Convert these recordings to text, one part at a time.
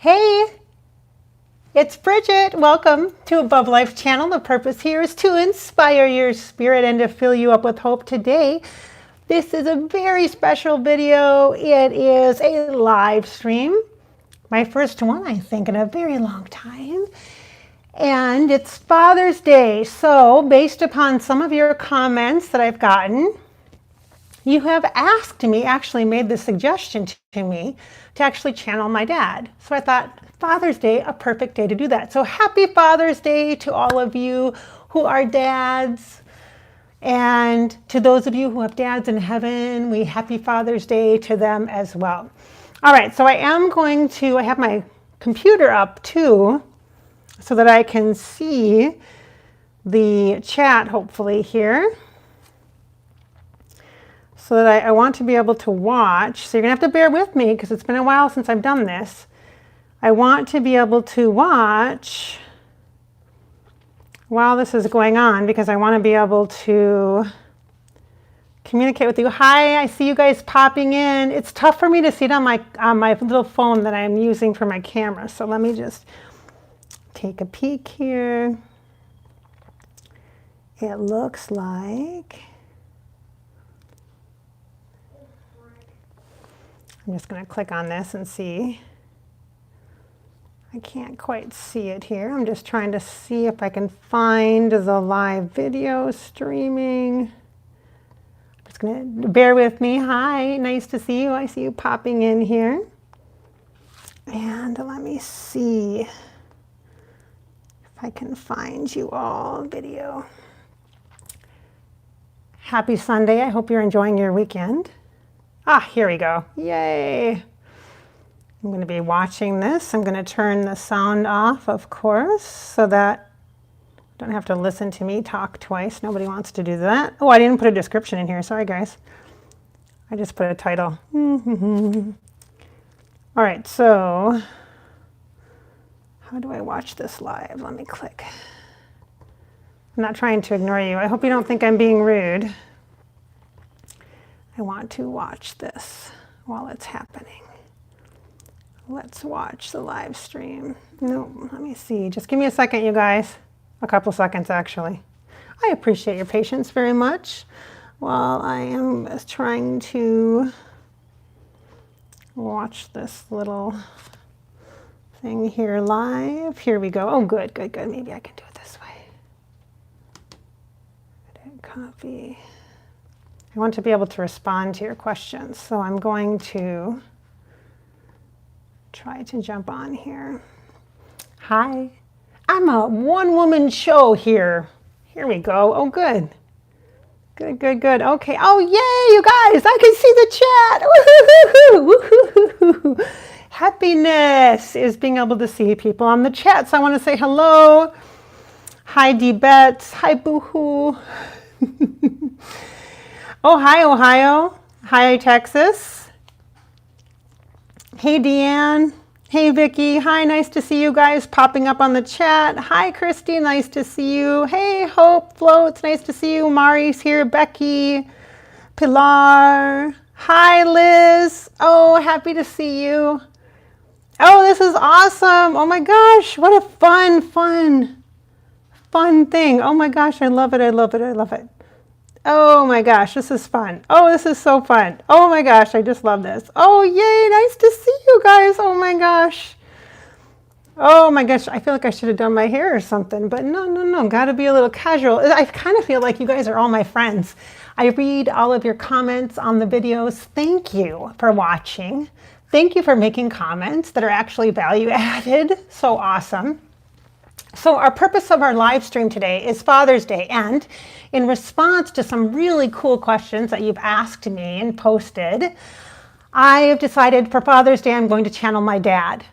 Hey, it's Bridget. Welcome to Above Life channel. The purpose here is to inspire your spirit and to fill you up with hope. Today, this is a very special video. It is a live stream. My first one, I think, in a very long time. And it's Father's Day. So based upon some of your comments that I've gotten, you have asked me, actually made the suggestion to me to actually channel my dad. So I thought Father's Day, a perfect day to do that. So happy Father's Day to all of you who are dads. And to those of you who have dads in heaven, happy Father's Day to them as well. All right, so I have my computer up too, so that I can see the chat hopefully here. So that I want to be able to watch. So you're gonna have to bear with me because it's been a while since I've done this. I want to be able to watch while this is going on because I want to be able to communicate with you. Hi, I see you guys popping in. It's tough for me to see it on my little phone that I'm using for my camera. So let me just take a peek here. It looks like I'm just going to click on this and see. I can't quite see it here. I'm just trying to see if I can find the live video streaming. I'm just going to bear with me. Hi, nice to see you. I see you popping in here. And let me see if I can find you all video. Happy Sunday. I hope you're enjoying your weekend. Ah, here we go. Yay. I'm going to be watching this. I'm going to turn the sound off, of course, so that you don't have to listen to me talk twice. Nobody wants to do that. Oh, I didn't put a description in here. Sorry, guys. I just put a title. All right, so how do I watch this live? Let me click. I'm not trying to ignore you. I hope you don't think I'm being rude. I want to watch this while it's happening. Let's watch the live stream. No, let me see. Just give me a second, you guys. A couple seconds, actually. I appreciate your patience very much while I am trying to watch this little thing here live. Here we go. Oh, good, good, good. Maybe I can do it this way. Edit, copy. I want to be able to respond to your questions, so I'm going to try to jump on here. Hi, I'm a one-woman show here. Here we go. Oh, good. Good, good, good. Okay. Oh, yay, you guys. I can see the chat. Woo-hoo-hoo-hoo. Happiness is being able to see people on the chat. So I want to say hello. Hi, D-Bets. Hi, Boohoo. Oh, hi, Ohio. Hi, Texas. Hey, Deanne. Hey, Vicki. Hi, nice to see you guys popping up on the chat. Hi, Christy. Nice to see you. Hey, Hope, Flo. It's nice to see you. Mari's here. Becky. Pilar. Hi, Liz. Oh, happy to see you. Oh, this is awesome. Oh, my gosh. What a fun thing. Oh, my gosh. I love it. I love it. I love it. Oh my gosh, this is fun. Oh, this is so fun. Oh my gosh, I just love this. Oh, yay, nice to see you guys. Oh my gosh. Oh my gosh, I feel like I should have done my hair or something, but no, gotta be a little casual. I kind of feel like you guys are all my friends. I read all of your comments on the videos. Thank you for watching. Thank you for making comments that are actually value added. So awesome. So our purpose of our live stream today is Father's Day, and in response to some really cool questions that you've asked me and posted, I have decided for Father's Day I'm going to channel my dad.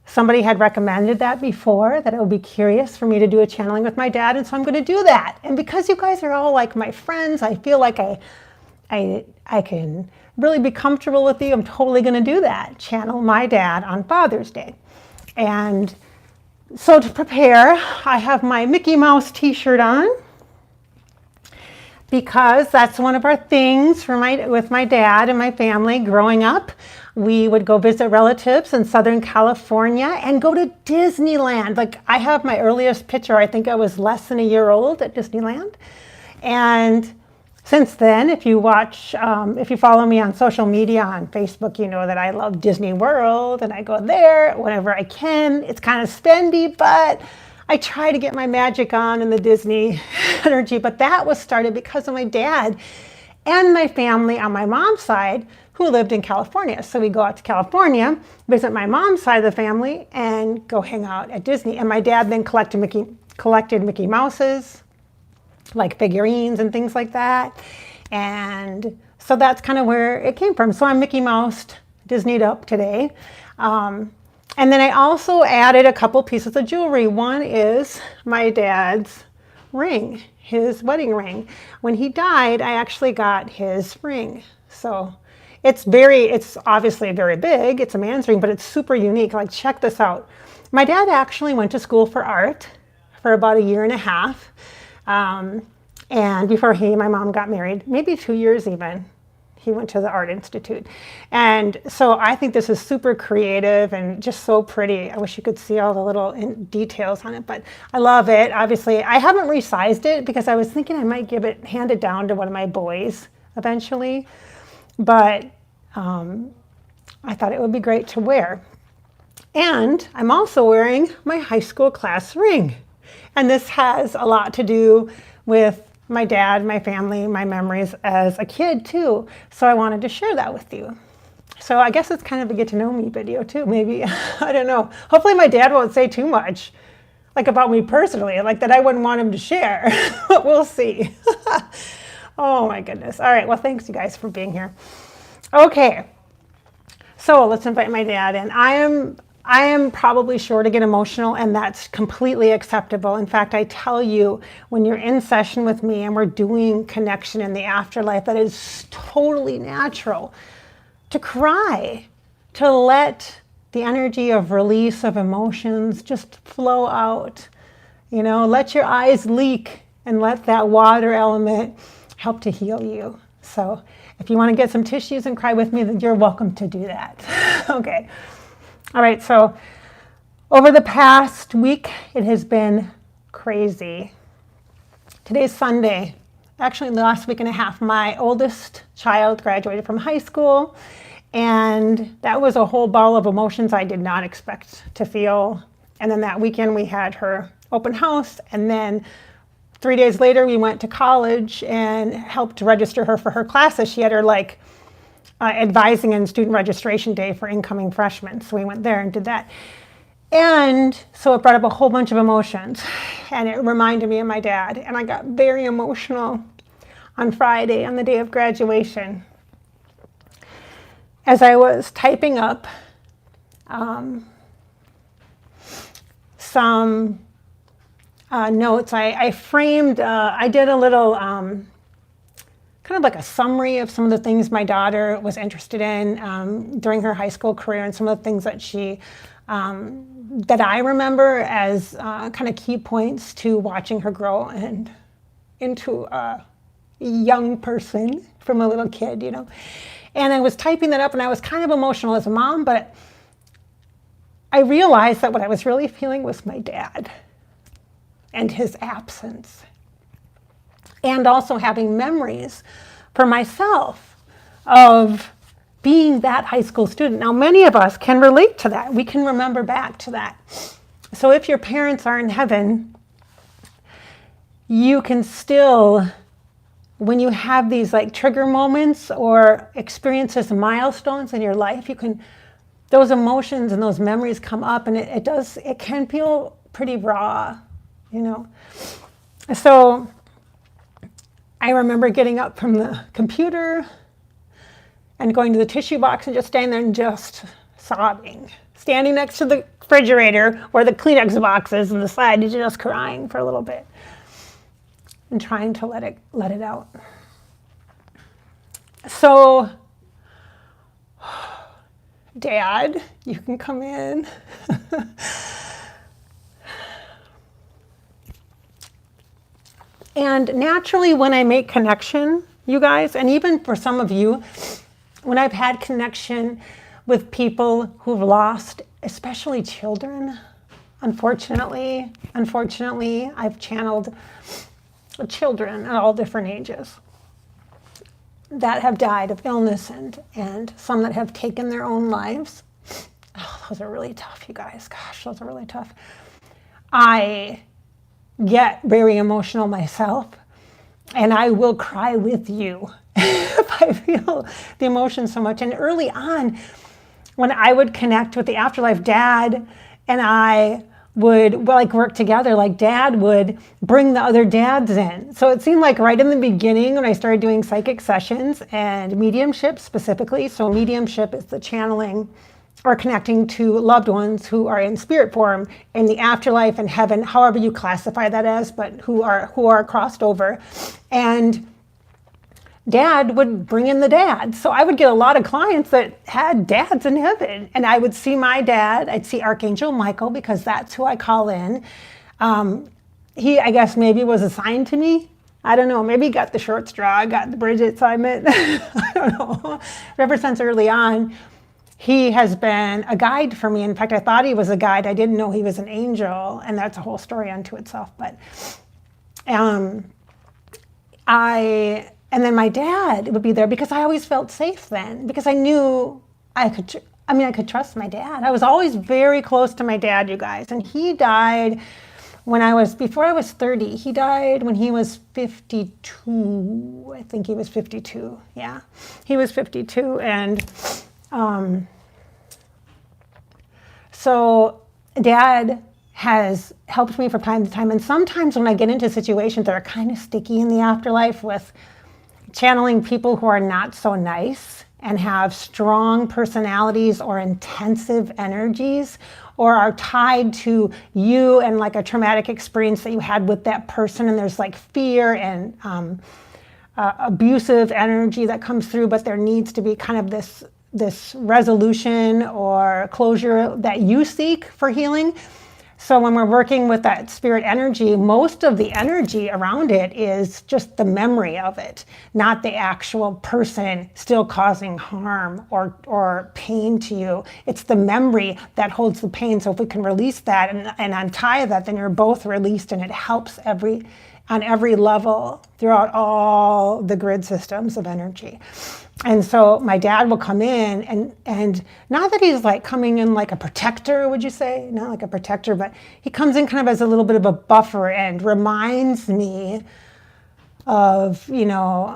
Somebody had recommended that before, that it would be curious for me to do a channeling with my dad, and so I'm going to do that. And because you guys are all like my friends, I feel like I can really be comfortable with you. I'm totally going to do that, channel my dad on Father's Day. And so to prepare, I have my Mickey Mouse t-shirt on because that's one of our things with my dad and my family growing up. we would go visit relatives in Southern California and go to Disneyland. Like, I have my earliest picture, I think I was less than a year old at Disneyland. And since then, if you follow me on social media, on Facebook, you know that I love Disney World and I go there whenever I can. It's kind of spendy, but I try to get my magic on in the Disney energy. But that was started because of my dad and my family on my mom's side who lived in California. So we go out to California, visit my mom's side of the family, and go hang out at Disney. And my dad then collected Mickey Mouses, like figurines and things like that. And so that's kind of where it came from. So I'm Mickey Mouse, Disneyed up today. And then I also added a couple pieces of jewelry. One is my dad's ring, his wedding ring. When he died, I actually got his ring. So it's obviously very big. It's a man's ring, but it's super unique. Like, check this out. My dad actually went to school for art for about 1.5 years. And before my mom got married, maybe 2 years even, he went to the Art Institute. And so I think this is super creative and just so pretty. I wish you could see all the little details on it, but I love it. Obviously, I haven't resized it because I was thinking I might hand it down to one of my boys eventually. But I thought it would be great to wear. And I'm also wearing my high school class ring. And this has a lot to do with my dad, my family, my memories as a kid too. So I wanted to share that with you. So I guess it's kind of a get to know me video too, maybe. I don't know. Hopefully my dad won't say too much, like about me personally, like that I wouldn't want him to share. But we'll see. Oh my goodness. All right. Well, thanks you guys for being here. Okay. So let's invite my dad in. I am probably sure to get emotional, and that's completely acceptable. In fact, I tell you, when you're in session with me and we're doing connection in the afterlife, that is totally natural to cry, to let the energy of release of emotions just flow out. You know, let your eyes leak and let that water element help to heal you. So if you want to get some tissues and cry with me, then you're welcome to do that. Okay. All right, so over the past week, it has been crazy. Today's Sunday. Actually, in the last 1.5 weeks, my oldest child graduated from high school, and that was a whole ball of emotions I did not expect to feel. And then that weekend, we had her open house, and then 3 days later, we went to college and helped register her for her classes. She had her, advising and student registration day for incoming freshmen. So we went there and did that. And so it brought up a whole bunch of emotions, and it reminded me of my dad. And I got very emotional on Friday, on the day of graduation. As I was typing up some notes, I framed, I did a little, kind of like a summary of some of the things my daughter was interested in during her high school career, and some of the things that that I remember as kind of key points to watching her grow and into a young person from a little kid, you know. And I was typing that up, and I was kind of emotional as a mom, but I realized that what I was really feeling was my dad and his absence. And also having memories for myself of being that high school student. Now, many of us can relate to that. We can remember back to that. So if your parents are in heaven, you can still, when you have these trigger moments or experiences, milestones in your life, those emotions and those memories come up, and it can feel pretty raw, you know. So I remember getting up from the computer and going to the tissue box and just standing there and just sobbing. Standing next to the refrigerator where the Kleenex box is on the side, and just crying for a little bit and trying to let it out. So, Dad, you can come in. And naturally, when I make connection, you guys, and even for some of you, when I've had connection with people who've lost, especially children. Unfortunately, I've channeled children at all different ages that have died of illness and some that have taken their own lives. Oh, those are really tough, you guys. Gosh, those are really tough. I get very emotional myself, and I will cry with you if I feel the emotion so much. And early on, when I would connect with the afterlife, Dad and I would like work together. Like Dad would bring the other dads in. So it seemed like right in the beginning when I started doing psychic sessions and mediumship specifically. So mediumship is the channeling or connecting to loved ones who are in spirit form in the afterlife and heaven, however you classify that as, but who are crossed over. And Dad would bring in the dads. So I would get a lot of clients that had dads in heaven. And I would see my dad. I'd see Archangel Michael because that's who I call in. He, I guess, maybe was assigned to me. I don't know. Maybe he got the short straw. I got the Bridgette assignment. I don't know. Ever since early on, he has been a guide for me. In fact, I thought he was a guide. I didn't know he was an angel. And that's a whole story unto itself. But and then my dad would be there because I always felt safe then, because I knew I could trust my dad. I was always very close to my dad, you guys. And he died before I was 30. He died when he was 52. I think he was 52. Yeah, he was 52. And so Dad has helped me from time to time. And sometimes when I get into situations that are kind of sticky in the afterlife with channeling people who are not so nice and have strong personalities or intensive energies or are tied to you and like a traumatic experience that you had with that person, and there's like fear and abusive energy that comes through, but there needs to be kind of this resolution or closure that you seek for healing. So when we're working with that spirit energy, most of the energy around it is just the memory of it, not the actual person still causing harm or pain to you. It's the memory that holds the pain. So if we can release that and untie that, then you're both released, and it helps on every level throughout all the grid systems of energy. And so my dad will come in and not that he's like coming in like a protector, would you say? Not like a protector, but he comes in kind of as a little bit of a buffer and reminds me of,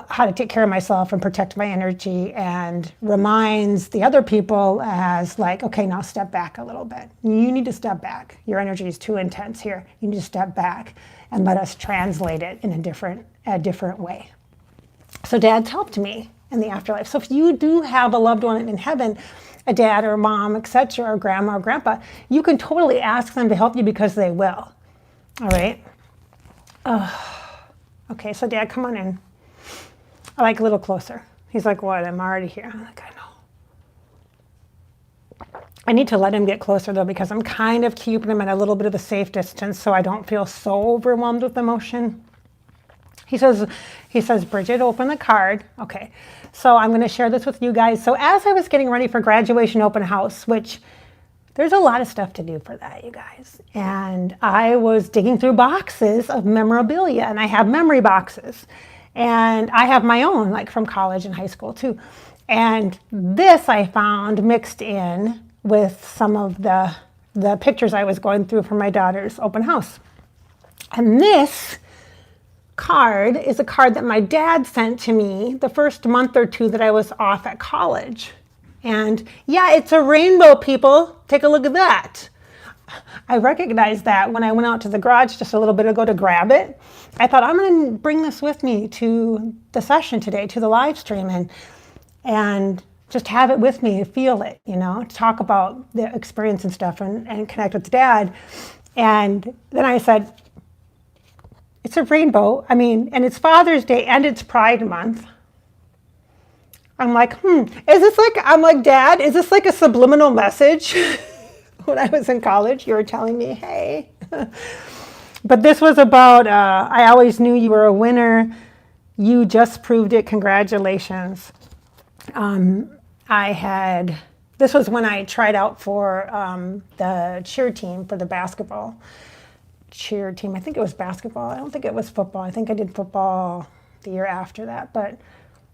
how to take care of myself and protect my energy, and reminds the other people as like, okay, now step back a little bit. You need to step back. Your energy is too intense here. You need to step back and let us translate it in a different way. So Dad's helped me in the afterlife. So if you do have a loved one in heaven, a dad or mom, etc., or grandma or grandpa, you can totally ask them to help you because they will. All right? Okay, so Dad, come on in. I like a little closer. He's like, what? I'm already here. I'm like, I know. I need to let him get closer though, because I'm kind of keeping him at a little bit of a safe distance so I don't feel so overwhelmed with emotion. He says, Bridgette, open the card. Okay, so I'm going to share this with you guys. So as I was getting ready for graduation open house, which there's a lot of stuff to do for that, you guys. And I was digging through boxes of memorabilia, and I have memory boxes. And I have my own, like from college and high school too. And this I found mixed in with some of the pictures I was going through for my daughter's open house. And this card is a card that my dad sent to me the first month or two that I was off at college. And yeah, it's a rainbow, people. Take a look at that. I recognized that when I went out to the garage just a little bit ago to grab it. I thought, I'm going to bring this with me to the session today, to the live stream, and just have it with me, feel it, to talk about the experience and stuff and connect with Dad. And then I said, it's a rainbow. And it's Father's Day and it's Pride Month. I'm like, I'm like, Dad, is this like a subliminal message? When I was in college, you were telling me, hey. But this was about, I always knew you were a winner. You just proved it. Congratulations. I had This was when I tried out for the cheer team for the basketball cheer team. I think it was basketball. I don't think it was football. I think I did football the year after that. But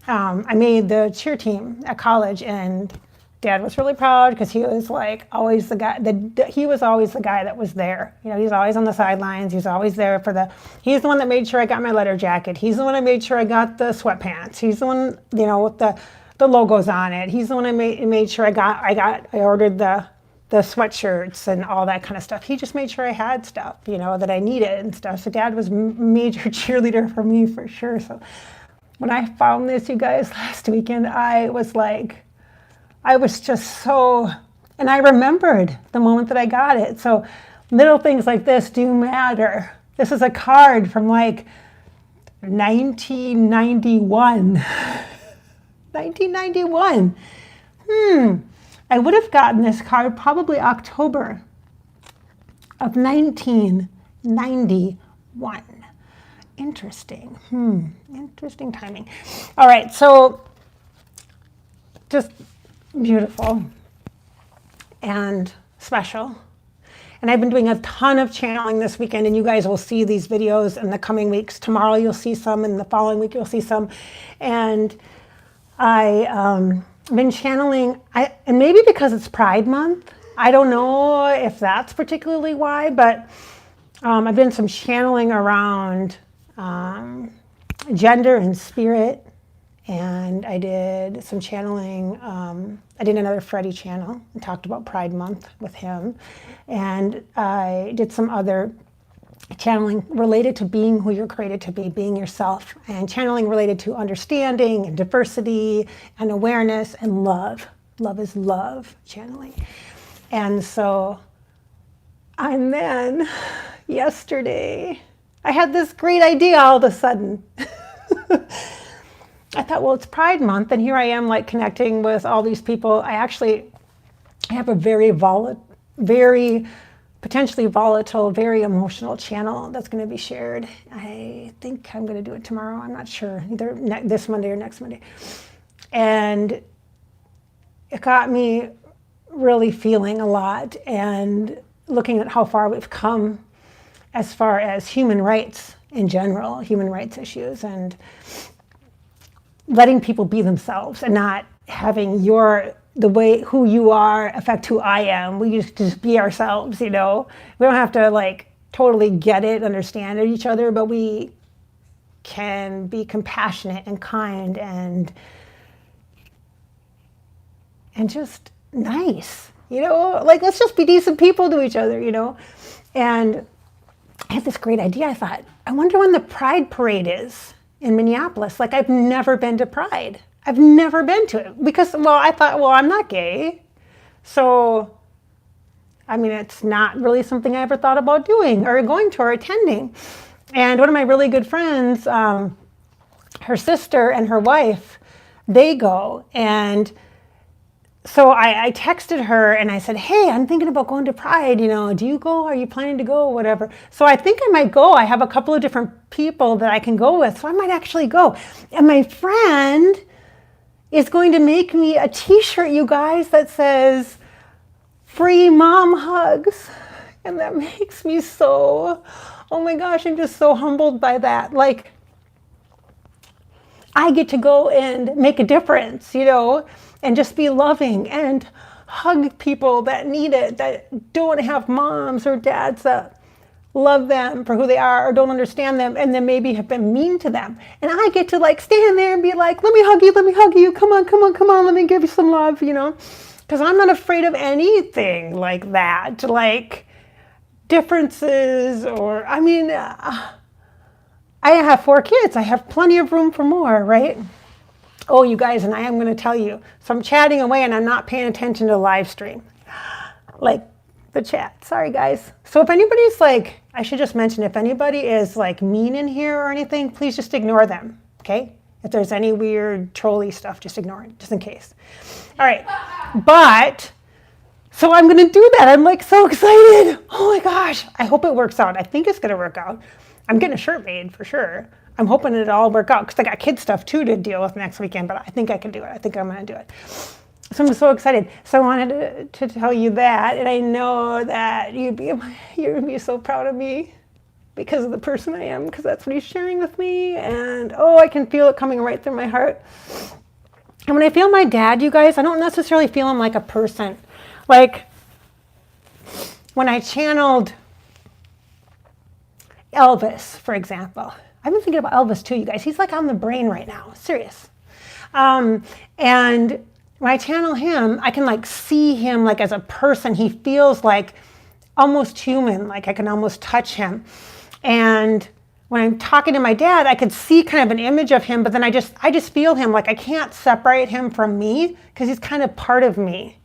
I made the cheer team at college, and Dad was really proud because he was like always the guy. He was always the guy that was there. You know, he's always on the sidelines. He's always there for the. He's the one that made sure I got my letter jacket. He's the one that made sure I got the sweatpants. He's the one, you know, with the logos on it. He's the one that made sure I ordered the sweatshirts and all that kind of stuff. He just made sure I had stuff, you know, that I needed and stuff. So Dad was major cheerleader for me for sure. So when I found this, you guys, last weekend, I was just so, and I remembered the moment that I got it. So little things like this do matter. This is a card from like 1991. 1991. I would have gotten this card probably October of 1991. Interesting. Interesting timing. All right, so just beautiful and special. And I've been doing a ton of channeling this weekend, and you guys will see these videos in the coming weeks. Tomorrow you'll see some, and the following week you'll see some. And I've been channeling, and maybe because it's Pride Month, I don't know if that's particularly why, but I've been some channeling around gender and spirit, and I did some channeling. I did another Freddie channel and talked about Pride Month with him, and I did some other channeling related to being who you're created to be, being yourself, and channeling related to understanding and diversity and awareness and love. Love is love channeling. And so, and then yesterday, I had this great idea all of a sudden. I thought, well, it's Pride Month, and here I am like connecting with all these people. I have a very potentially volatile, very emotional channel that's going to be shared. I think I'm going to do it tomorrow. I'm not sure, either this Monday or next Monday. And it got me really feeling a lot and looking at how far we've come as far as human rights in general, human rights issues, and letting people be themselves and not having the way who you are affect who I am. We just be ourselves, you know. We don't have to like totally get it, understand each other, but we can be compassionate and kind and just nice, you know. Like, let's just be decent people to each other, you know. And I had this great idea. I thought, I wonder when the Pride Parade is in Minneapolis. Like, I've never been to Pride. I've never been to it because, well, I thought, well, I'm not gay. So, I mean, it's not really something I ever thought about doing or going to or attending. And one of my really good friends, her sister and her wife, they go. And so I texted her and I said, hey, I'm thinking about going to Pride, you know, do you go? Are you planning to go? Whatever. So I think I might go. I have a couple of different people that I can go with, so I might actually go. And my friend is going to make me a t-shirt, you guys, that says free mom hugs. And that makes me so, oh my gosh, I'm just so humbled by that. Like, I get to go and make a difference, you know, and just be loving and hug people that need it, that don't have moms or dads that love them for who they are or don't understand them, and then maybe have been mean to them. And I get to like stand there and be like, let me hug you, come on, let me give you some love, you know, because I'm not afraid of anything like that, like differences or, I mean, I have 4 kids. I have plenty of room for more, right? Oh, you guys, and I am going to tell you, so I'm chatting away and I'm not paying attention to the live stream. Like, the chat. Sorry, guys. So if anybody's like, I should just mention, if anybody is like mean in here or anything, please just ignore them, okay? If there's any weird trolly stuff, just ignore it, just in case. All right, but, so I'm gonna do that. I'm like so excited. Oh my gosh, I hope it works out. I think it's gonna work out. I'm getting a shirt made for sure. I'm hoping it'll all work out because I got kid stuff too to deal with next weekend, but I think I can do it. I think I'm gonna do it. So I'm so excited. So I wanted to tell you that, and I know that you'd be so proud of me because of the person I am, because that's what he's sharing with me. And oh, I can feel it coming right through my heart. And when I feel my dad, you guys, I don't necessarily feel him like a person. Like when I channeled Elvis, for example. I've been thinking about Elvis too, you guys. He's like on the brain right now, serious. And when I channel him, I can like see him like as a person. He feels like almost human, like I can almost touch him. And when I'm talking to my dad, I could see kind of an image of him, but then I just feel him, like I can't separate him from me because he's kind of part of me.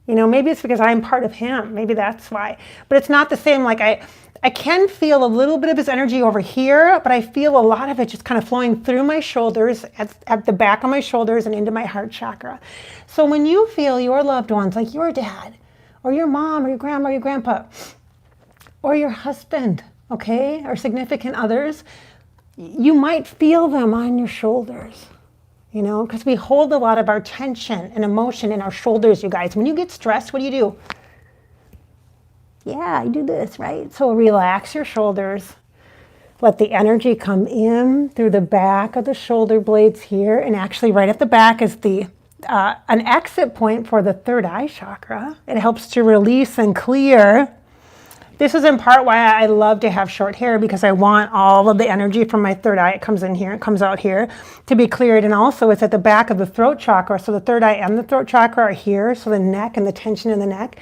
You know, maybe it's because I'm part of him. Maybe that's why. But it's not the same. Like I can feel a little bit of his energy over here, but I feel a lot of it just kind of flowing through my shoulders, at the back of my shoulders and into my heart chakra. So when you feel your loved ones, like your dad or your mom or your grandma or your grandpa or your husband, okay, or significant others, you might feel them on your shoulders, you know, because we hold a lot of our tension and emotion in our shoulders, you guys. When you get stressed, what do? Yeah, I do this, right? So relax your shoulders. Let the energy come in through the back of the shoulder blades here. And actually right at the back is an exit point for the third eye chakra. It helps to release and clear. This is in part why I love to have short hair, because I want all of the energy from my third eye, it comes in here, it comes out here, to be cleared. And also it's at the back of the throat chakra. So the third eye and the throat chakra are here. So the neck and the tension in the neck.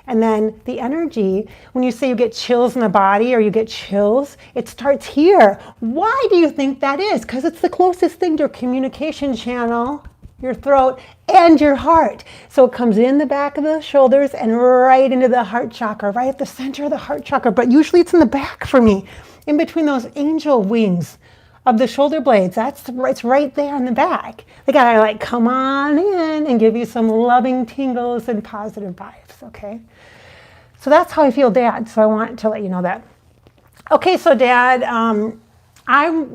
And then the energy, when you say you get chills in the body or you get chills, it starts here. Why do you think that is? Because it's the closest thing to your communication channel, your throat, and your heart. So it comes in the back of the shoulders and right into the heart chakra, right at the center of the heart chakra. But usually it's in the back for me, in between those angel wings of the shoulder blades. It's right there in the back. They gotta like come on in and give you some loving tingles and positive vibes, okay? So that's how I feel, Dad. So I want to let you know that. Okay, so Dad, I'm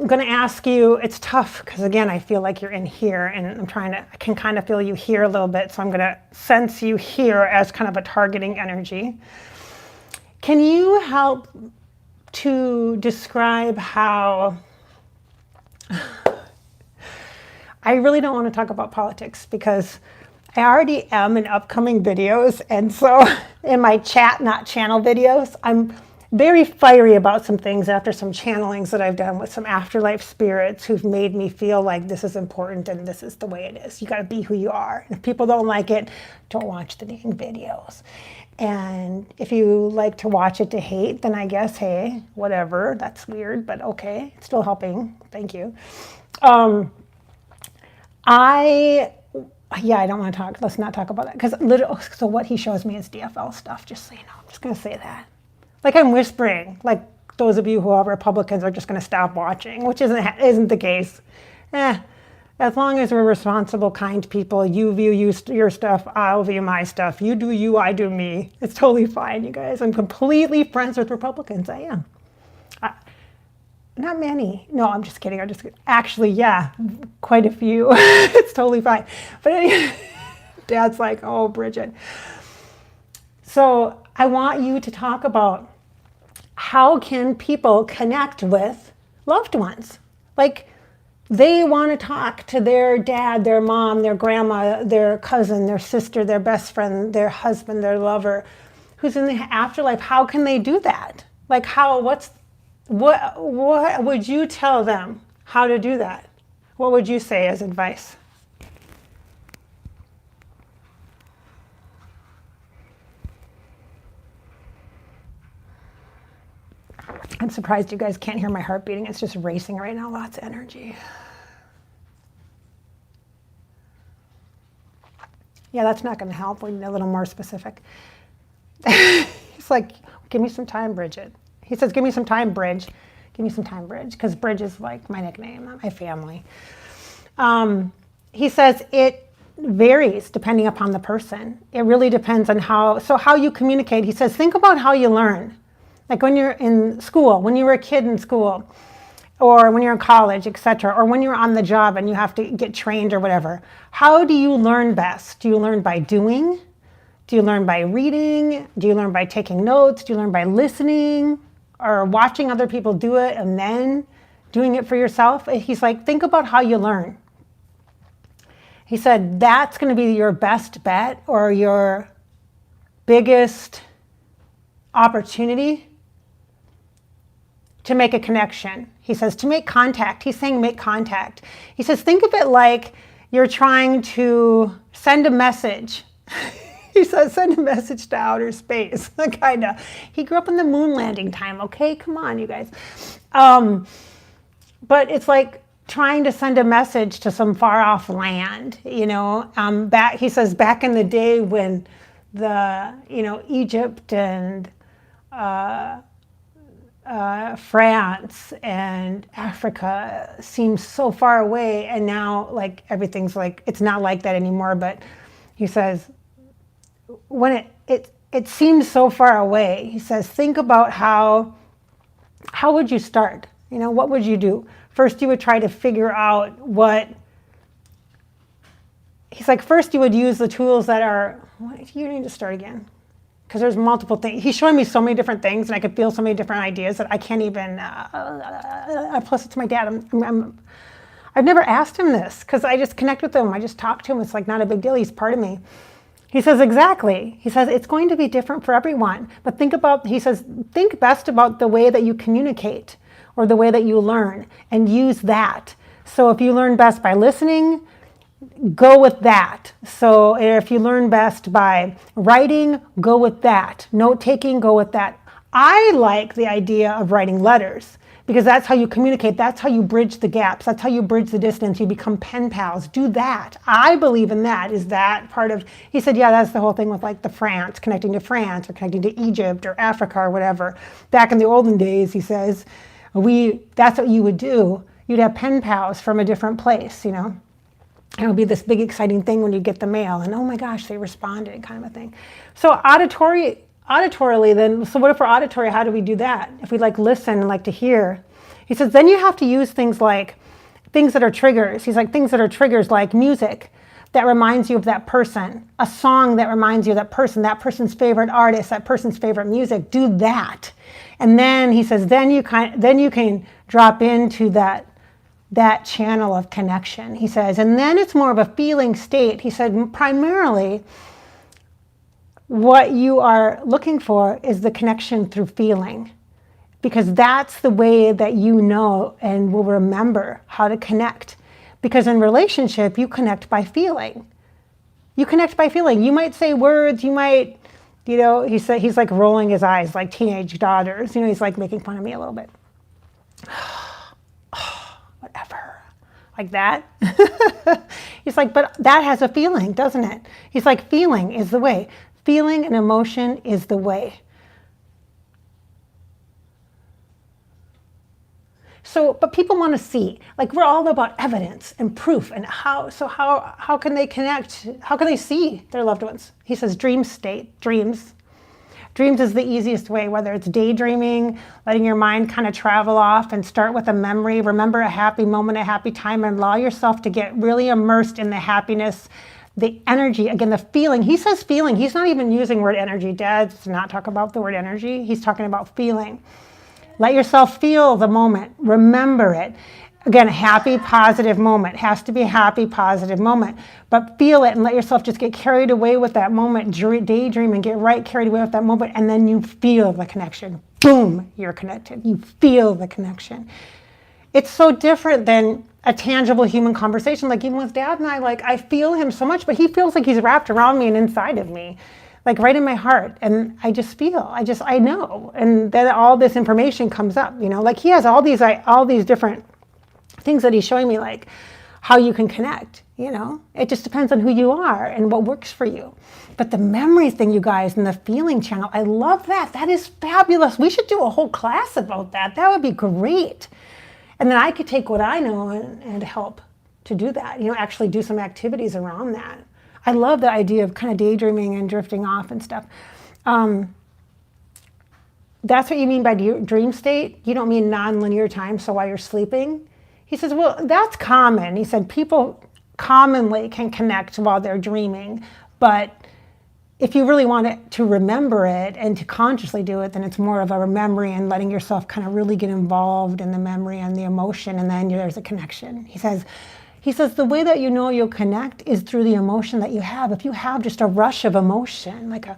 going to ask you, it's tough because again, I feel like you're in here and I can kind of feel you here a little bit. So I'm going to sense you here as kind of a targeting energy. Can you help to describe how, I really don't want to talk about politics because I already am in upcoming videos. And so in my chat, not channel videos, I'm very fiery about some things after some channelings that I've done with some afterlife spirits who've made me feel like this is important and this is the way it is. You got to be who you are. And if people don't like it, don't watch the dang videos. And if you like to watch it to hate, then I guess, hey, whatever. That's weird, but okay. It's still helping. Thank you. I don't want to talk. Let's not talk about that. Because so what he shows me is DFL stuff, just so you know. I'm just going to say that. Like I'm whispering, like those of you who are Republicans are just going to stop watching, which isn't the case. As long as we're responsible, kind people, you view your stuff, I'll view my stuff. You do you, I do me. It's totally fine, you guys. I'm completely friends with Republicans. I am. Not many. No, I'm just kidding. Actually, yeah, quite a few. It's totally fine. But anyway, Dad's like, oh, Bridgette. So I want you to talk about how can people connect with loved ones? Like they want to talk to their dad, their mom, their grandma, their cousin, their sister, their best friend, their husband, their lover, who's in the afterlife. How can they do that? Like what would you tell them how to do that? What would you say as advice? I'm surprised you guys can't hear my heart beating. It's just racing right now, lots of energy. Yeah, that's not going to help. We need a little more specific. He's like, give me some time, Bridgette. He says, give me some time, Bridge. Give me some time, Bridge, because Bridge is like my nickname, not my family. He says it varies depending upon the person. It really depends on how you communicate. He says, think about how you learn. Like when you're in school, when you were a kid in school, or when you're in college, etc., or when you're on the job and you have to get trained or whatever, how do you learn best? Do you learn by doing? Do you learn by reading? Do you learn by taking notes? Do you learn by listening or watching other people do it and then doing it for yourself? He's like, think about how you learn. He said, that's going to be your best bet or your biggest opportunity to make a connection. He says to make contact. He's saying make contact. He says, think of it like you're trying to send a message. He says, send a message to outer space, kind of. He grew up in the moon landing time, okay? Come on, you guys. But it's like trying to send a message to some far off land, you know. He says back in the day when Egypt and France and Africa seemed so far away, and now like everything's like, it's not like that anymore. But he says, when it seems so far away, he says, think about how would you start? You know, what would you do? First, you would try to figure out he's like, first you would use the tools that are, you need to start again. Because there's multiple things. He's showing me so many different things, and I could feel so many different ideas that I can't even, plus it's my dad. I've never asked him this, because I just connect with him. I just talk to him. It's like not a big deal. He's part of me. He says, exactly. He says, it's going to be different for everyone. But he says, think best about the way that you communicate or the way that you learn and use that. So if you learn best by listening, go with that. So if you learn best by writing, go with that. Note taking, go with that. I like the idea of writing letters because that's how you communicate. That's how you bridge the gaps. That's how you bridge the distance. You become pen pals. Do that. I believe in that. Is that part of, he said, yeah, that's the whole thing with like the France, connecting to France or connecting to Egypt or Africa or whatever. Back in the olden days, he says, that's what you would do. You'd have pen pals from a different place, you know. It would be this big exciting thing when you get the mail and oh my gosh, they responded kind of a thing. So auditorily then, so what if we're auditory, how do we do that? If we like listen and like to hear, he says, then you have to use things that are triggers. He's like, things that are triggers like music that reminds you of that person, a song that reminds you of that person's favorite artist, that person's favorite music, do that. And then he says, then you can drop into that channel of connection, he says, and then it's more of a feeling state. He said, primarily, what you are looking for is the connection through feeling, because that's the way that you know and will remember how to connect. Because in relationship, you connect by feeling. You connect by feeling. You might say words, you might, you know, he's like rolling his eyes like teenage daughters. You know, he's like making fun of me a little bit. Whatever, like that. He's like, but that has a feeling, doesn't it? He's like, feeling is the way. Feeling and emotion is the way. So, but people want to see, like we're all about evidence and proof and how can they connect? How can they see their loved ones? He says dream state, dreams. Dreams is the easiest way, whether it's daydreaming, letting your mind kind of travel off and start with a memory, remember a happy moment, a happy time, and allow yourself to get really immersed in the happiness, the energy, again, the feeling. He says feeling. He's not even using word energy. Dad does not talk about the word energy. He's talking about feeling. Let yourself feel the moment. Remember it. Again, a happy, positive moment. It has to be a happy, positive moment. But feel it and let yourself just get carried away with that moment. Daydream and get right carried away with that moment. And then you feel the connection. Boom, you're connected. You feel the connection. It's so different than a tangible human conversation. Like even with Dad and I, like I feel him so much, but he feels like he's wrapped around me and inside of me. Like right in my heart, and I just feel, I know, and then all this information comes up, you know, like he has all these different things that he's showing me, like how you can connect, you know, it just depends on who you are and what works for you. But the memory thing, you guys, and the feeling channel, I love that. That is fabulous. We should do a whole class about that. That would be great. And then I could take what I know and help to do that, you know, actually do some activities around that. I love the idea of kind of daydreaming and drifting off and stuff. that's what you mean by dream state? You don't mean non-linear time, so while you're sleeping? He says, well, that's common. He said people commonly can connect while they're dreaming, but if you really want it to remember it and to consciously do it, then it's more of a memory and letting yourself kind of really get involved in the memory and the emotion, and then there's a connection. He says the way that you know you'll connect is through the emotion that you have. If you have just a rush of emotion, like a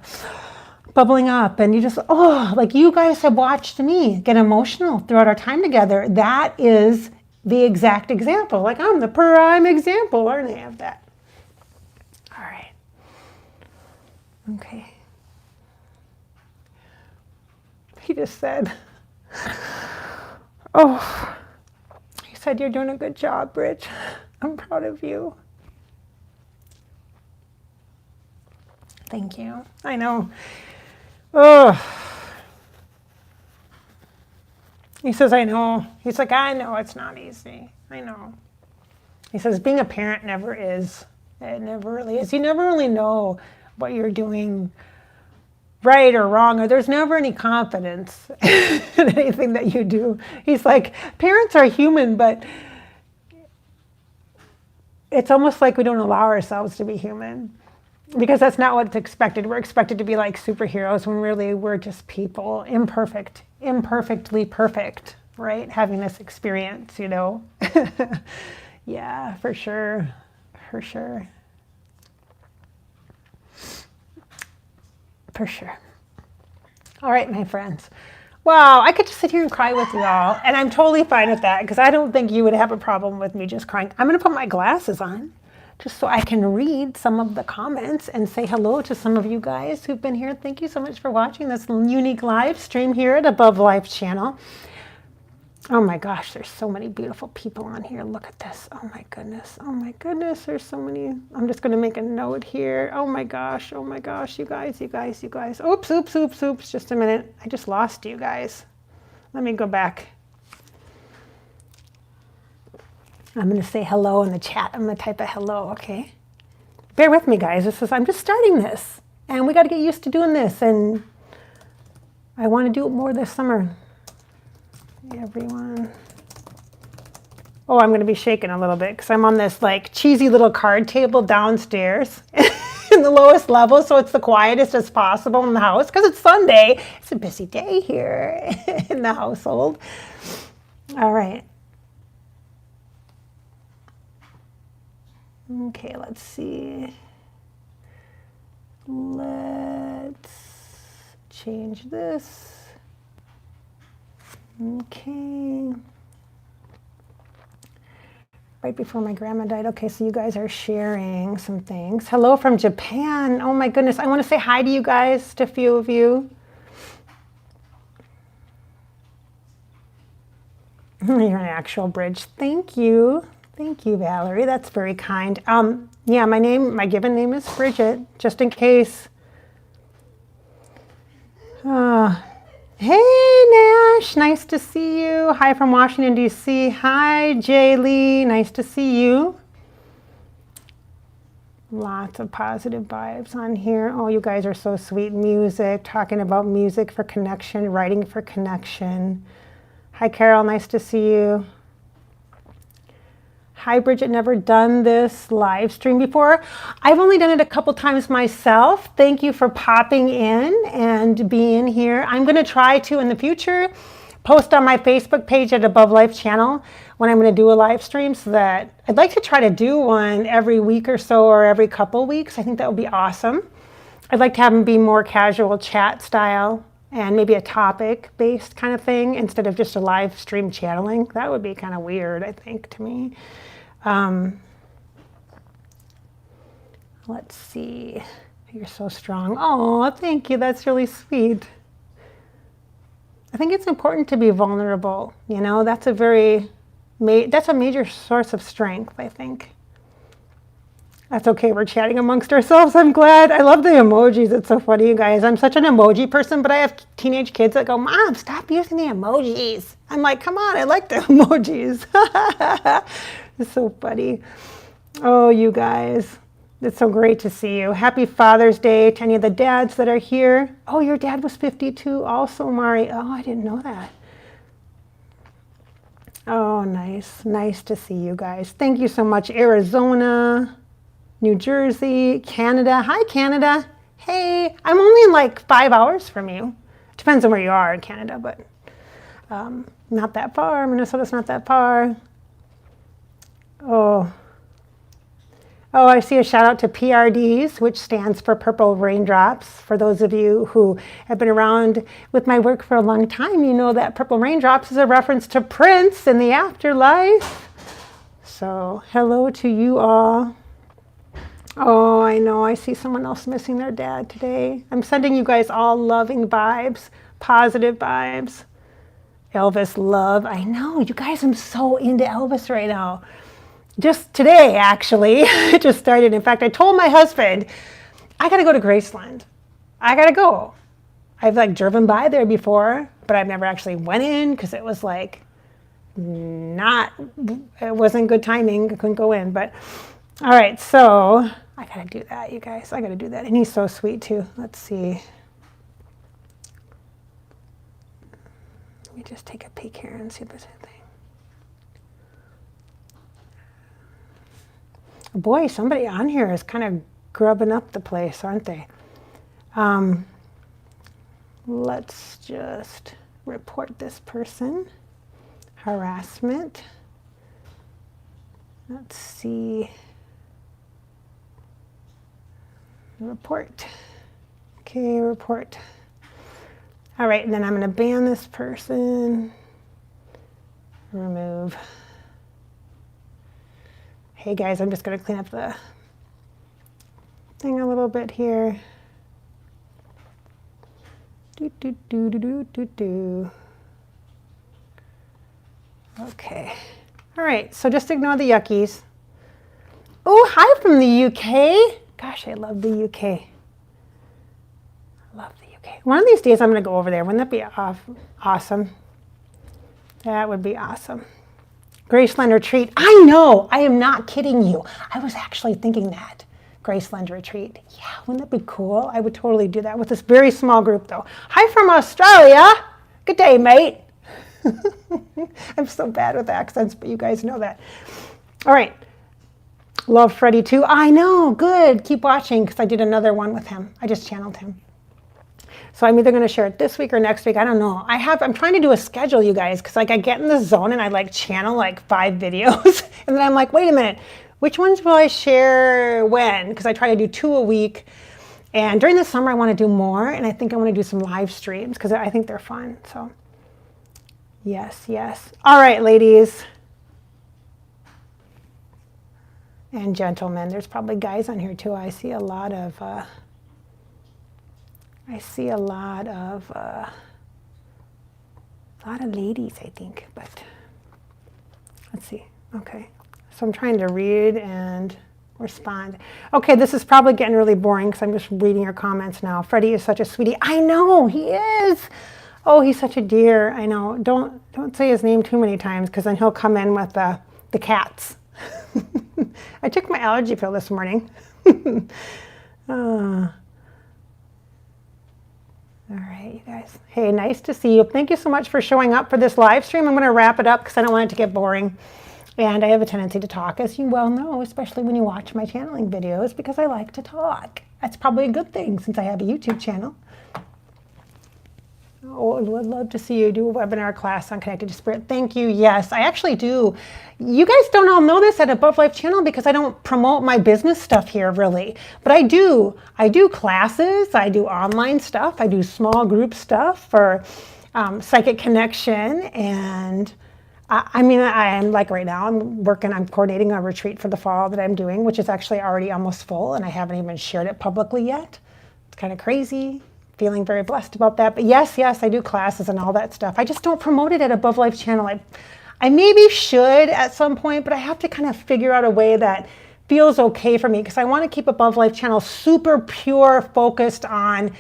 bubbling up, and you just, oh, like you guys have watched me get emotional throughout our time together, that is the exact example. Like I'm the prime example, aren't I, of that? All right. Okay. He just said, oh, he said, you're doing a good job, Bridge. I'm proud of you. Thank you. I know. Oh. He says, I know. He's like, I know it's not easy. I know. He says, being a parent never is. It never really is. You never really know what you're doing right or wrong, or there's never any confidence in anything that you do. He's like, parents are human, but it's almost like we don't allow ourselves to be human, because that's not what's expected. We're expected to be like superheroes when really we're just people, imperfectly perfect, right? Having this experience, you know? Yeah, for sure, for sure. For sure. All right, my friends. Wow, I could just sit here and cry with you all, and I'm totally fine with that, because I don't think you would have a problem with me just crying. I'm going to put my glasses on just so I can read some of the comments and say hello to some of you guys who've been here. Thank you so much for watching this unique live stream here at Above Life channel. Oh my gosh, there's so many beautiful people on here. Look at this. Oh my goodness. Oh my goodness. There's so many. I'm just going to make a note here. Oh my gosh. Oh my gosh. You guys. Oops, oops, oops, oops. Just a minute. I just lost you guys. Let me go back. I'm going to say hello in the chat. I'm going to type a hello, okay? Bear with me, guys. I'm just starting this, and we got to get used to doing this, and I want to do it more this summer. Everyone. Oh, I'm going to be shaking a little bit because I'm on this like cheesy little card table downstairs in the lowest level, so it's the quietest as possible in the house because it's Sunday. It's a busy day here in the household. All right. Okay, let's see. Let's change this. Okay. Right before my grandma died. Okay, so you guys are sharing some things. Hello from Japan. Oh my goodness. I want to say hi to you guys, to a few of you. You're an actual Bridge. Thank you. Thank you, Valerie. That's very kind. Yeah, my given name is Bridgette, just in case. Hey, Nash, nice to see you. Hi from Washington, D.C. Hi, Jay Lee, nice to see you. Lots of positive vibes on here. Oh, you guys are so sweet. Music, talking about music for connection, writing for connection. Hi, Carol, nice to see you. Hi, Bridgette, never done this live stream before. I've only done it a couple times myself. Thank you for popping in and being here. I'm going to try to, in the future, post on my Facebook page at Above Life channel when I'm going to do a live stream, so that I'd like to try to do one every week or so, or every couple weeks. I think that would be awesome. I'd like to have them be more casual chat style and maybe a topic-based kind of thing instead of just a live stream channeling. That would be kind of weird, I think, to me. Let's see. You're so strong. Oh, thank you. That's really sweet. I think it's important to be vulnerable. You know, that's a major source of strength, I think. That's okay. We're chatting amongst ourselves. I'm glad. I love the emojis. It's so funny, you guys. I'm such an emoji person, but I have teenage kids that go, Mom, stop using the emojis. I'm like, come on, I like the emojis. It's so funny. Oh, you guys. It's so great to see you. Happy Father's Day to any of the dads that are here. Oh, your dad was 52 also, Mari. Oh, I didn't know that. Oh, nice. Nice to see you guys. Thank you so much. Arizona, New Jersey, Canada. Hi, Canada. Hey, I'm only like 5 hours from you. Depends on where you are in Canada, but not that far. Minnesota's not that far. Oh, I see a shout out to PRDs, which stands for Purple Raindrops. For those of you who have been around with my work for a long time, you know that Purple Raindrops is a reference to Prince in the afterlife. So hello to you all. Oh, I know, I see someone else missing their dad today. I'm sending you guys all loving vibes, positive vibes. Elvis love. I know, you guys, I'm so into Elvis right now. Just today, actually, it just started. In fact, I told my husband, I got to go to Graceland. I got to go. I've like driven by there before, but I've never actually went in because it was like it wasn't good timing. I couldn't go in, but all right. So I got to do that, you guys. I got to do that. And he's so sweet too. Let's see. Let me just take a peek here and see if there's anything. Boy, somebody on here is kind of grubbing up the place, aren't they? Let's just report this person. Harassment. Let's see. Report. Okay, report. All right, and then I'm going to ban this person. Remove. Hey guys, I'm just going to clean up the thing a little bit here. Okay. All right, so just ignore the yuckies. Oh, hi from the UK. Gosh, I love the UK. I love the UK. One of these days I'm going to go over there. Wouldn't that be awesome? That would be awesome. Graceland retreat. I know. I am not kidding you. I was actually thinking that. Graceland retreat. Yeah, wouldn't that be cool? I would totally do that with this very small group though. Hi from Australia. Good day, mate. I'm so bad with accents, but you guys know that. All right. Love Freddie too. I know. Good. Keep watching because I did another one with him. I just channeled him. So I'm either going to share it this week or next week. I don't know. I'm trying to do a schedule, you guys, because like I get in the zone and I like channel like 5 videos. And then I'm like, wait a minute, which ones will I share when? Because I try to do 2 a week. And during the summer, I want to do more. And I think I want to do some live streams because I think they're fun. So yes, yes. All right, ladies and gentlemen. There's probably guys on here too. I see a lot of... a lot of ladies, I think, but let's see. Okay, so I'm trying to read and respond. Okay, this is probably getting really boring because I'm just reading your comments now. Freddie is such a sweetie. I know, he is. Oh, he's such a dear. I know. Don't say his name too many times because then he'll come in with the cats. I took my allergy pill this morning. All right, you guys. Hey, nice to see you. Thank you so much for showing up for this live stream. I'm going to wrap it up because I don't want it to get boring. And I have a tendency to talk, as you well know, especially when you watch my channeling videos, because I like to talk. That's probably a good thing since I have a YouTube channel. Oh, I would love to see you do a webinar class on Connected to Spirit. Thank you. Yes, I actually do. You guys don't all know this at Above Life channel because I don't promote my business stuff here really. But I do. I do classes. I do online stuff. I do small group stuff for Psychic Connection. And I mean, I'm like right now, I'm coordinating a retreat for the fall that I'm doing, which is actually already almost full. And I haven't even shared it publicly yet. It's kind of crazy. Feeling very blessed about that. But yes, I do classes and all that stuff. I just don't promote it at Above Life channel. I maybe should at some point, but I have to kind of figure out a way that feels okay for me because I want to keep Above Life channel super pure, focused on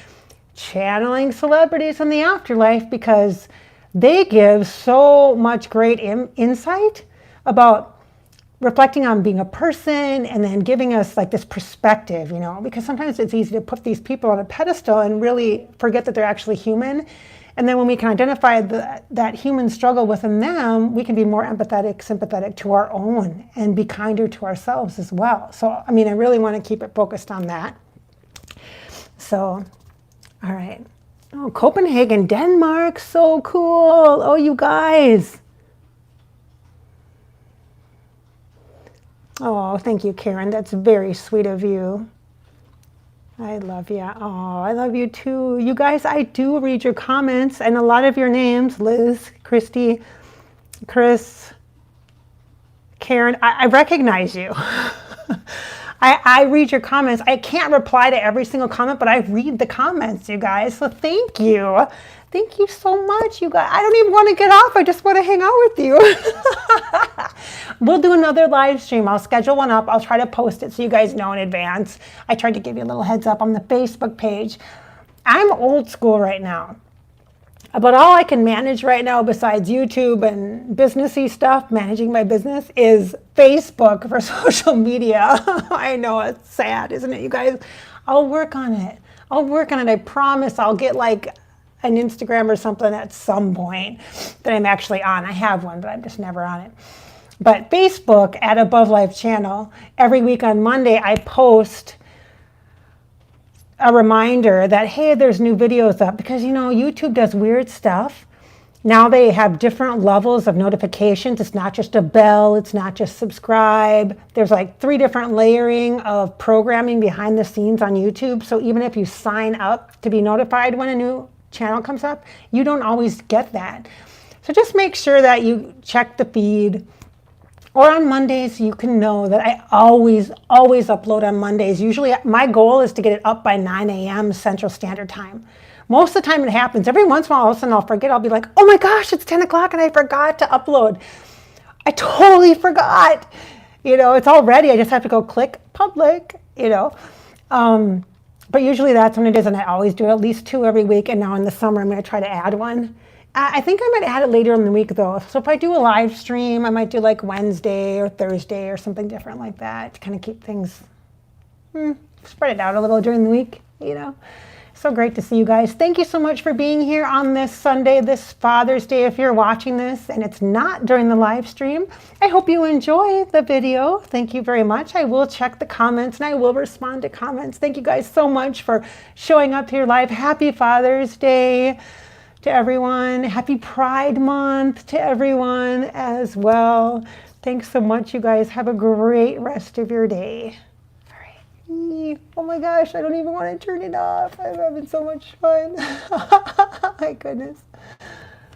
channeling celebrities in the afterlife because they give so much great insight about reflecting on being a person and then giving us like this perspective, you know, because sometimes it's easy to put these people on a pedestal and really forget that they're actually human. And then when we can identify that human struggle within them, we can be more empathetic, sympathetic to our own and be kinder to ourselves as well. So, I mean, I really want to keep it focused on that. So, all right. Oh, Copenhagen, Denmark, so cool. Oh, you guys. Oh, thank you, Karen. That's very sweet of you. I love you. Oh, I love you too. You guys, I do read your comments and a lot of your names, Liz, Christy, Chris, Karen, I recognize you. I read your comments. I can't reply to every single comment, but I read the comments, you guys. So thank you. Thank you so much, you guys. I don't even want to get off. I just want to hang out with you. We'll do another live stream. I'll schedule one up. I'll try to post it so you guys know in advance. I tried to give you a little heads up on the Facebook page. I'm old school right now. But all I can manage right now besides YouTube and businessy stuff, managing my business, is Facebook for social media. I know, it's sad, isn't it, you guys? I'll work on it. I'll work on it. I promise I'll get like an Instagram or something at some point that I'm actually on. I have one, but I'm just never on it. But Facebook at Above Life channel, every week on Monday, I post a reminder that, hey, there's new videos up, because, you know, YouTube does weird stuff. Now they have different levels of notifications. It's not just a bell. It's not just subscribe. There's like 3 different layering of programming behind the scenes on YouTube. So even if you sign up to be notified when a new channel comes up, you don't always get that. So just make sure that you check the feed. Or on Mondays, you can know that I always upload on Mondays. Usually my goal is to get it up by 9 a.m. Central Standard Time. Most of the time it happens. Every once in a while, all of a sudden I'll forget. I'll be like, oh my gosh, it's 10 o'clock and I forgot to upload. I totally forgot. You know, it's all ready. I just have to go click public, you know. But usually that's when it is, and I always do at least 2 every week. And now in the summer, I'm going to try to add one. I think I might add it later in the week, though. So if I do a live stream, I might do like Wednesday or Thursday or something different like that to kind of keep things, spread it out a little during the week, you know. So great to see you guys. Thank you so much for being here on this Sunday, this Father's Day, if you're watching this and it's not during the live stream. I hope you enjoy the video. Thank you very much. I will check the comments and I will respond to comments. Thank you guys so much for showing up here live. Happy Father's Day to everyone. Happy Pride Month to everyone as well. Thanks so much, you guys. Have a great rest of your day. All right. Oh my gosh, I don't even want to turn it off. I'm having so much fun. My goodness.